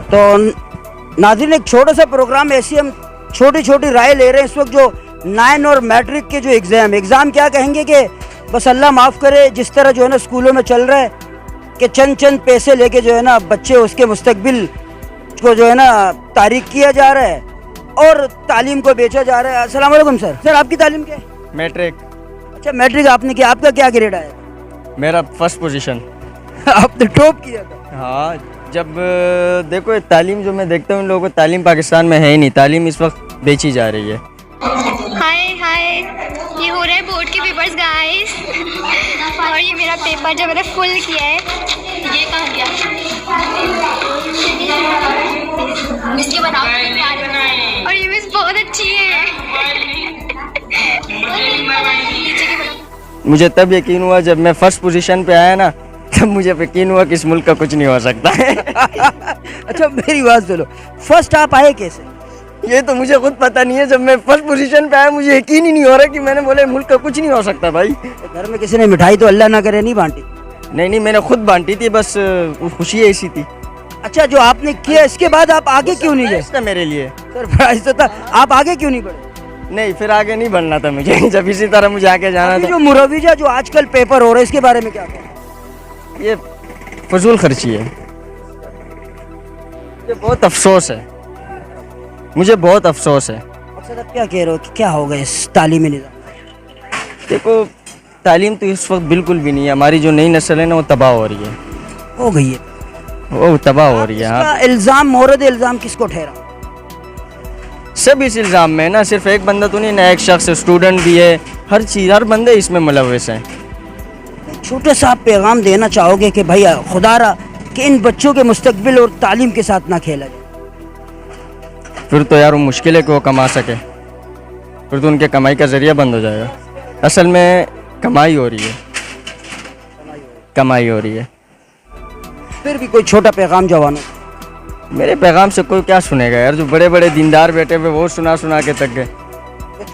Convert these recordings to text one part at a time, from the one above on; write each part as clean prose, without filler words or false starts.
تو ناظرین ایک چھوٹا سا پروگرام ایسی ہم چھوٹی چھوٹی رائے لے رہے ہیں اس وقت جو 9 اور میٹرک کے جو ایگزام کیا کہیں گے کہ بس اللہ معاف کرے جس طرح جو ہے نا اسکولوں میں چل رہا ہے کہ چند پیسے لے کے جو ہے نا بچے اس کے مستقبل کو جو ہے نا تاریک کیا جا رہا ہے اور تعلیم کو بیچا جا رہا ہے. السلام علیکم سر آپ کی تعلیم کیا ہے؟ میٹرک. اچھا میٹرک آپ نے کیا, آپ کا کیا گریڈ آیا؟ میرا فرسٹ پوزیشن. آپ نے ٹاپ کیا تھا. ہاں جب دیکھو تعلیم جو میں دیکھتا ہوں ان لوگوں کو تعلیم پاکستان میں ہے ہی نہیں, تعلیم اس وقت بیچی جا رہی ہے. ہائے یہ ہو رہے ہیں بورڈ کے پیپرز گائز اور یہ میرا پیپر جو میں نے فل کیا ہے یہ کہاں گیا اس کے بتاؤ اور یہ مس بہت اچھی ہے. مجھے تب یقین ہوا جب میں فرسٹ پوزیشن پہ آیا نا, تب مجھے یقین ہوا کہ اس ملک کا کچھ نہیں ہو سکتا ہے. اچھا میری بات سنو, فرسٹ آپ آئے کیسے؟ یہ تو مجھے خود پتہ نہیں ہے. جب میں فرسٹ پوزیشن پہ آیا مجھے یقین ہی نہیں ہو رہا کہ میں نے بولے ملک کا کچھ نہیں ہو سکتا بھائی. گھر میں کسی نے مٹھائی تو اللہ نہ کرے نہیں بانٹی؟ نہیں میں نے خود بانٹی تھی, بس خوشی ایسی تھی. اچھا جو آپ نے کیا اس کے بعد آپ آگے کیوں نہیں گئے؟ تھا میرے لیے سرپرائز تو تھا, آپ آگے کیوں نہیں بڑھے؟ نہیں پھر آگے نہیں بڑھنا تھا مجھے. جب اسی طرح مجھے آگے جانا تھا. جو مرویجہ جو آج کل پیپر ہو رہا ہے اس کے بارے میں کیا کہیں؟ یہ فضول خرچی ہے. مجھے بہت افسوس ہے, مجھے بہت افسوس ہے. مقصد آپ کیا کہہ رہے ہو کہ کیا ہوگا اس تعلیمی نظام؟ دیکھو تعلیم تو اس وقت بالکل بھی نہیں ہے. ہماری جو نئی نسل ہے نا وہ تباہ ہو رہی ہے, ہو گئی ہے, وہ تباہ ہو رہی ہے. اس کا الزام مورد الزام کس کو ٹھہرا؟ سب اس الزام میں نا, صرف ایک بندہ تو نہیں نا, ایک شخص اسٹوڈنٹ بھی ہے, ہر چیز ہر بندے اس میں ملوث ہیں. چھوٹے سا آپ پیغام دینا چاہو گے کہ بھائی خدا را کہ ان بچوں کے مستقبل اور تعلیم کے ساتھ نہ کھیلا جائے؟ پھر تو یار وہ مشکل ہے کہ وہ کما سکے, پھر تو ان کے کمائی کا ذریعہ بند ہو جائے گا. اصل میں کمائی ہو رہی ہے, کمائی ہو رہی ہے. پھر بھی کوئی چھوٹا پیغام جوانوں؟ میرے پیغام سے کوئی کیا سنے گا یار, جو بڑے بڑے دیندار بیٹھے ہوئے وہ سنا کے تک گئے.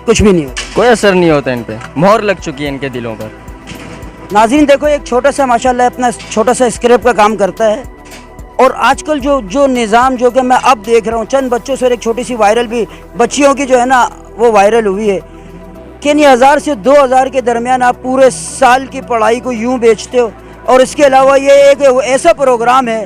کچھ بھی نہیں ہوتا, کوئی اثر نہیں ہوتا ان پہ, مہر لگ چکی ہے ان کے دلوں پر. ناظرین دیکھو ایک چھوٹا سا ماشاءاللہ اپنا چھوٹا سا اسکرپٹ کا کام کرتا ہے, اور آج کل جو نظام جو کہ میں اب دیکھ رہا ہوں چند بچوں سے, ایک چھوٹی سی وائرل بھی بچیوں کی جو ہے نا وہ وائرل ہوئی ہے کہ 1000 سے 2000 کے درمیان آپ پورے سال کی پڑھائی کو یوں بیچتے ہو. اور اس کے علاوہ یہ ایک ایسا پروگرام ہے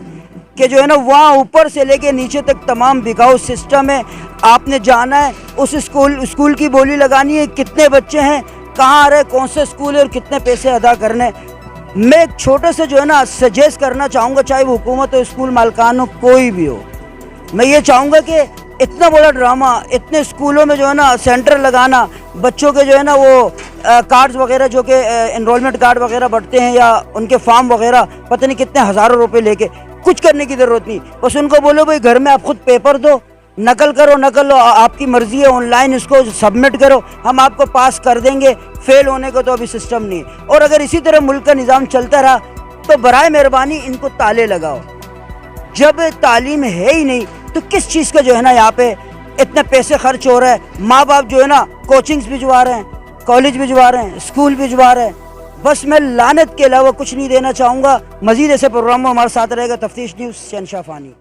کہ جو ہے نا وہاں اوپر سے لے کے نیچے تک تمام بکاؤ سسٹم ہے. آپ نے جانا ہے اس اسکول کی بولی لگانی ہے, کتنے بچے ہیں, کہاں آ رہے, کون سے اسکول ہے اور کتنے پیسے ادا کرنے. میں ایک چھوٹے سے جو ہے نا سجیسٹ کرنا چاہوں گا, چاہے وہ حکومت ہو, اسکول مالکان ہو, کوئی بھی ہو, میں یہ چاہوں گا کہ اتنا بڑا ڈرامہ اتنے اسکولوں میں جو ہے نا سینٹر لگانا, بچوں کے جو ہے نا وہ کارڈز وغیرہ جو کہ انرولمنٹ کارڈ وغیرہ بٹتے ہیں یا ان کے فارم وغیرہ پتہ نہیں کتنے ہزاروں روپے لے کے, کچھ کرنے کی ضرورت نہیں. بس ان کو بولو بھائی گھر میں آپ خود پیپر دو, نقل لو, آپ کی مرضی ہے, آن لائن اس کو سبمٹ کرو, ہم آپ کو پاس کر دیں گے. فیل ہونے کا تو ابھی سسٹم نہیں ہے. اور اگر اسی طرح ملک کا نظام چلتا رہا تو برائے مہربانی ان کو تالے لگاؤ. جب تعلیم ہے ہی نہیں تو کس چیز کا جو ہے نا یہاں پہ اتنے پیسے خرچ ہو رہا ہے. ماں باپ جو ہے نا کوچنگز بھجوا رہے ہیں, کالج بھجوا رہے ہیں, اسکول بھجوا رہے ہیں. بس میں لعنت کے علاوہ کچھ نہیں دینا چاہوں گا. مزید ایسے پروگراموں ہمارے ساتھ رہے گا. تفتیش نیوز, شہنشاہ فانی.